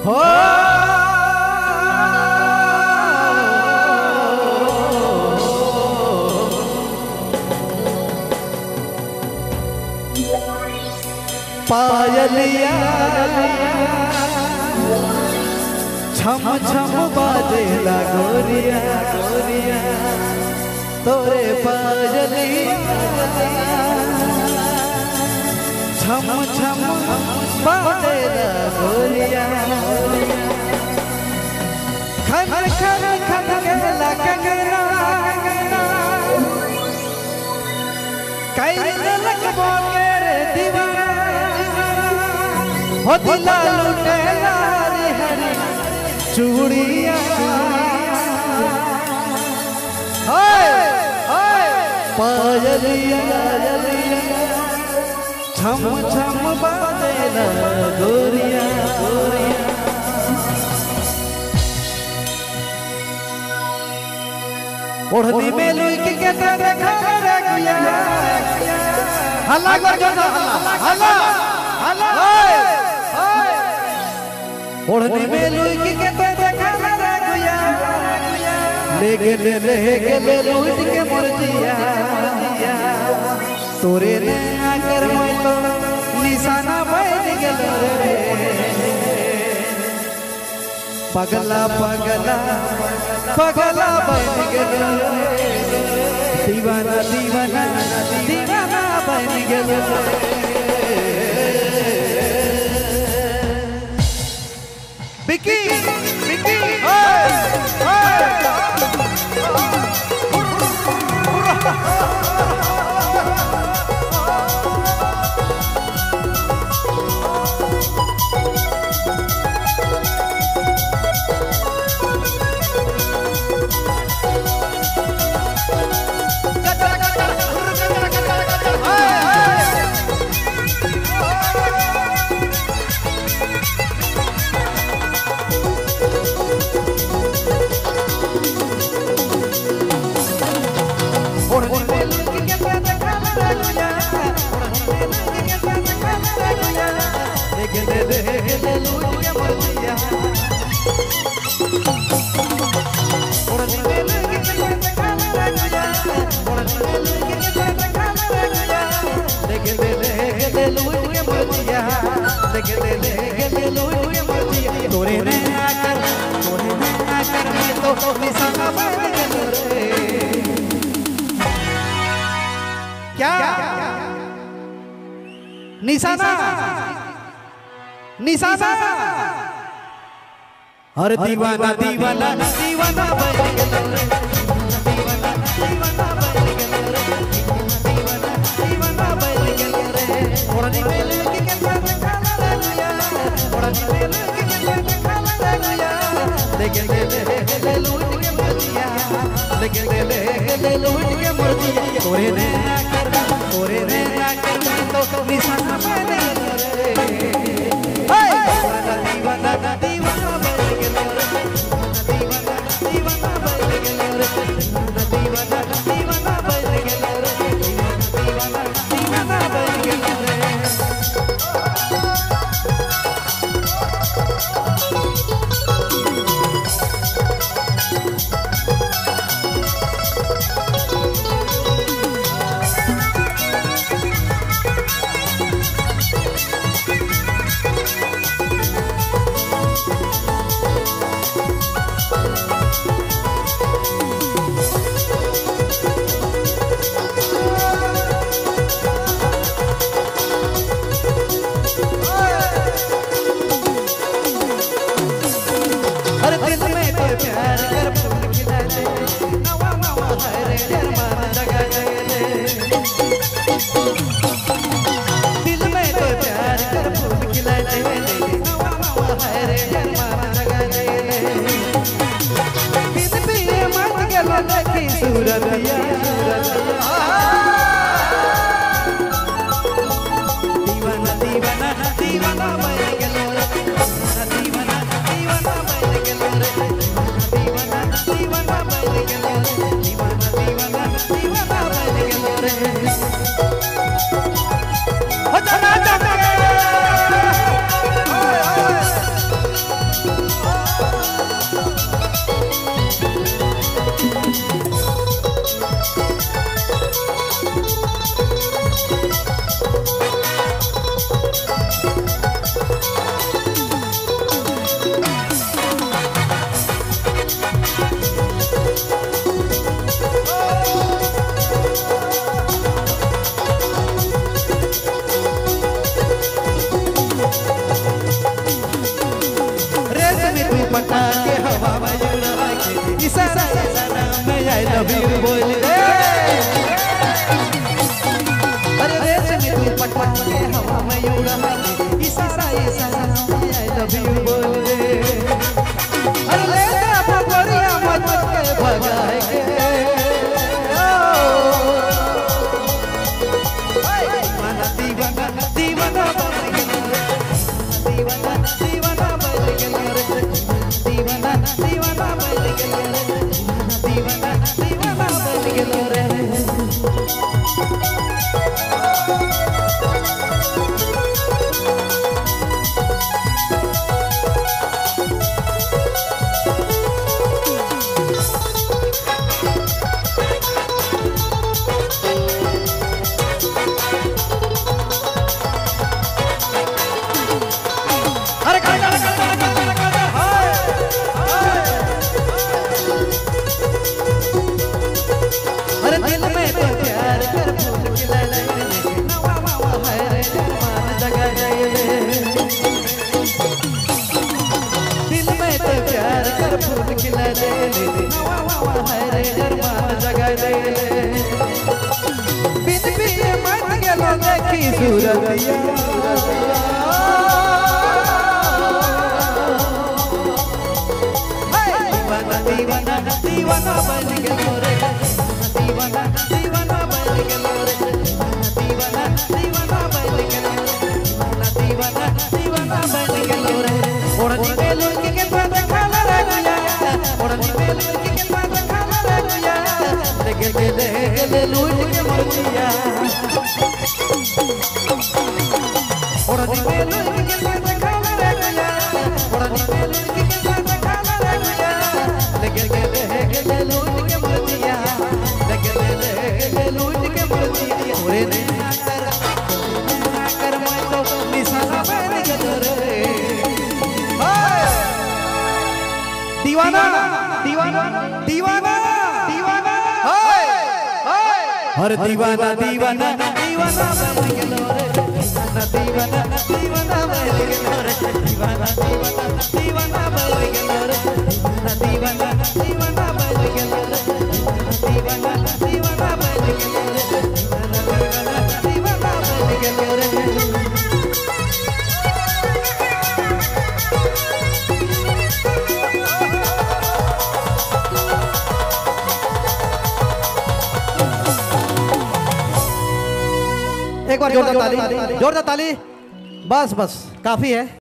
हो पायलिया छम छम बाजेला गोरिया गोरिया तोरे पायलिया छम छम बाजेला गोरिया खन खन खन गेला कंगना कई ललक बोले दीवाना हो दिला लुटे लारी हरी चूड़िया पायलिया छम छम बाजेला गोरिया गोरिया ओढ़नी में लुई के कहते देखा रे गुया हल्ला कर जो हल्ला हल्ला ओढ़नी में लुई के कहते देखा रे गुया ले ले लुई के मुर्जिया तोरे ने आकर मैं तो निशाना बन गेल रे पगला पगला पगला बन गेल दीवाना दीवाना दीवाना बन गेल बिकी बिकी तोरे ने आकर मैं तो निशाना बन गेल रे क्या निशाना निशाना हर दीवाना दीवाना दीवाना बन गेल रे दीवाना दीवाना बन गेल रे दीवाना दीवाना बन गेल रे ओढ़नी में लुई के कहते खाना रे गुया ओढ़नी में लुई के कहते खाना रे गुया लेके ले लुई के मुर्जिया लेके ले लुई के मुर्जिया तोरे ने आकर मैं तो निशाना बन गेल रे दीवाना दीवाना बन गेल रे दीवाना दीवाना बन गेल रे दीवाना दीवाना बन गेल रे दीवाना दीवाना बन गेल रे प्यार कर फूल खिला दे नवा नवा हरे अरमान जगा दे दिल में तो प्यार कर फूल खिला दे नवा नवा हरे अरमान जगा दे बिन पिए मत गेलो देखी सूरतिया दीवाना दीवाना दीवाना बन गेलो रे दीवाना दीवाना बन गेलो रे दीवाना दीवाना बन गेलो रे दीवाना दीवाना दीवाना बन गेलो रे हो जाना जाना तू पटा के हवा में उड़ा के इशारा इशारा में आई लव यू बोल दे। अरे रेस में तू पटा के हवा में उड़ा के इशारा इशारा में आई लव यू बोल दे। अरे ले जा पगड़िया मत के भगाए के दीवाना दीवाना बन गया दीवाना दीवाना बन गया दीवाना दीवाना बन गया दीवाना दीवाना बन गया रे। अरे दिल में तो प्यार कर फूल खिला ले नवा नवा है रे मान जगा गए। दिल में तो प्यार कर फूल खिला ले नवा नवा है रे मान जगा गए। बिन पिए मर गेलो देखी सूरतिया दीवाना दीवाना बन गया रे दीवाना दीवाना बन गया रे दीवाना दीवाना बन गया दीवाना दीवाना बन गया रे। ओढ़नी में लुंगी के पास खाना रे गुया ओढ़नी में लुंगी के पास खाना रे गुया लेके ले लूट के मचिया ओढ़नी में लुंगी के पास खाना रे गुया ओढ़नी में लुंगी के पास खाना रे गुया लेके ले लूट के मचिया लेके लूट के मचिया ओरे ना कर मैं तो निशाना बन गया रे। दीवाना दीवाना दीवाना दीवाना हर दीवाना दीवाना दीवाना बन गया रे दीवाना दीवाना बन गया रे दीवाना दीवाना दीवाना बन गया रे दीवाना दीवाना बन गया रे दीवाना दीवाना बन गया रे दीवाना बन गया रे। एक बार जोरदार ताली बस बस काफी है।